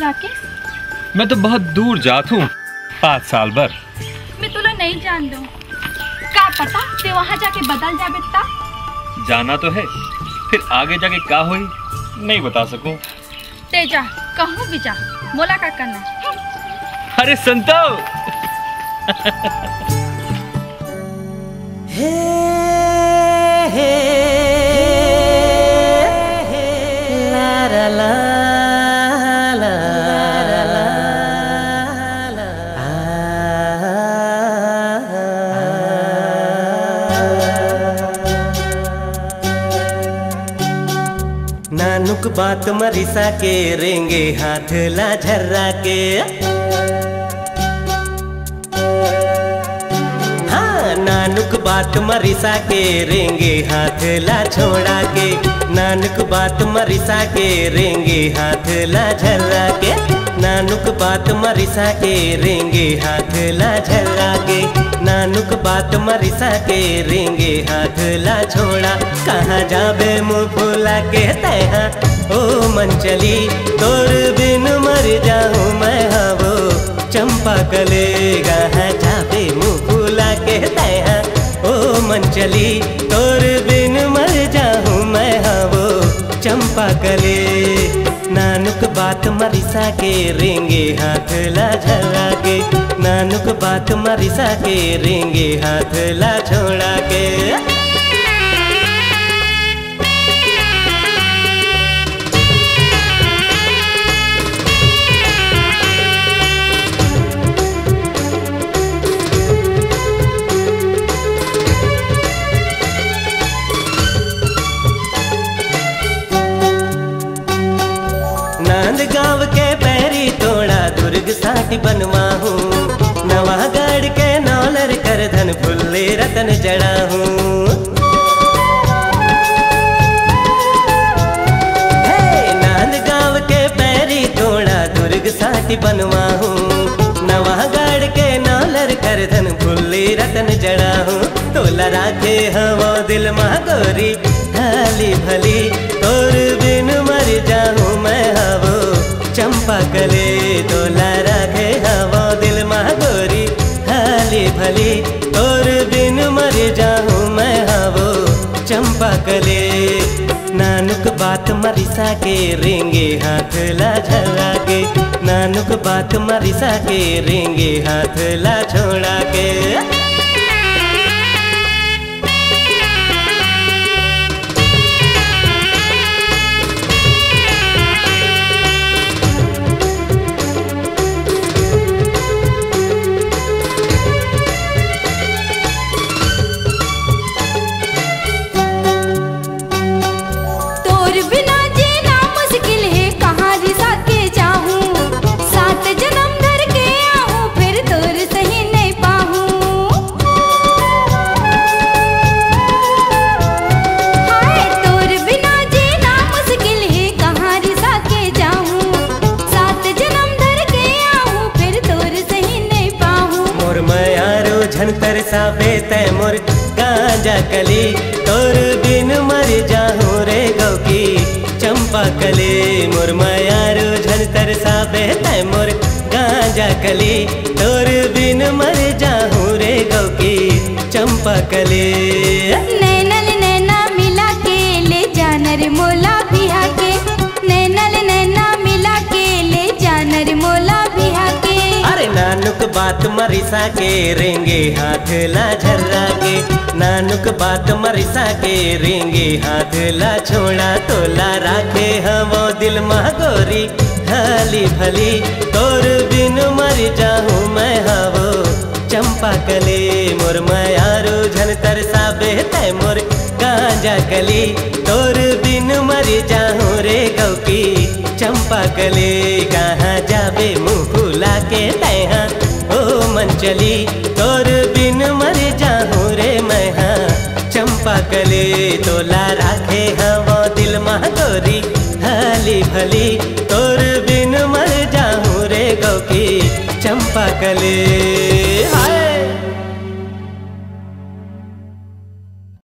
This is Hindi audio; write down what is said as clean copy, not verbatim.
राकेश? मैं तो बहुत दूर जात हूँ, 5 साल भर। मैं तुला नहीं जान दूँ। का पता ते वहाँ जाके बदल जाबे ता? जाना तो है, फिर आगे जाके का होई नहीं बता सकूं। ते जा, कहूँ भी जा, मोला का करना। अरे संतो हे हे ला ला ला नानुक बात मरिसा के रेंगे हाथ ला झर्रा के। हाँ नानुक बात मरिसा के रेंगे हाथ ला छोड़ा के। नानुक बात मरिसा के रेंगे हाथ ला झर्रा के। नानुक बात मरिसा के रेंगे हाथ ला झर्रा के। नानुक बात मरिसा के रेंगे हाथ ला छोड़ा। कहाँ जाबे मुँह फूला के तैहा ओ मन चली, तोर बिन मर जाऊँ मैं हवो चंपा कले। कहाँ जाबे मुँह फूला के तैहा ओ मन चली, तोर बिन मर जाऊँ मैं हवो चंपा कले। नानुक बात मरिसा के रेंगे हाथ ला झर्रा के। नानुक बात मरिसा के रेंगे हाथ ला छोड़ा के। गाँव के पैरी तोड़ा दुर्ग साटी बनवा हूँ। नवा गढ़ के नौलर कर धन फुल्ले रतन जड़ा हूँ। नांद गाँव के पैरी तोड़ा दुर्ग साटी बनवा हूँ। नवा गढ़ के नौलर कर धन फुल्ले रतन जड़ा हूँ। तोला राखे हवो दिल माँ गोरी हाली भली, तोर बिन मर जाऊँ मैं हवो चंपा कले। तोला राखे हवो दिल माँ गोरी हाली भली, तोर बिन मर जाऊँ मैं हवो चंपा कले। नानुक बात मरिसा के रेंगे हाथ ला झर्रा के। नानुक बात मरिसा के रेंगे हाथ ला छोड़ा के। तरसावे तै मोर गांजा कली, तोर बिन मर जाऊँ रे गौकी चंपा कली। मोर मायारो झन तरसावे तै मोर गांजा कली, तोर बिन मर जाऊँ रे गौकी चंपा कली। नैनल नैना मिला के ले जाना रे मोला बिहा के। नैनल नैना मिला के ले जाना रे मोला बिहा के। अरे नानुक बात मरिसा के रेंगे हाथ ला झर्रा के। नानुक बात मरिसा के रेंगे हाथ ला छोड़ा। तोला राखे हवो दिल माँ गोरी हाली भली, तोर बिन मर जाऊँ मैं हवो चंपा कले। मोर मायारो झन तरसावे तै मोर गांजा कली, तोर बिन मर जाऊँ रे गौकी चंपा कले। कहाँ जाबे मुँह फूला के तैहा ओ मन चली, तोर बिन मर जाऊँ रे मैं हाँ चंपा कले। तोला राखे हवो दिल माँ गोरी हाली भली, तोर बिन मर जाऊँ रे गौकी चंपा कले।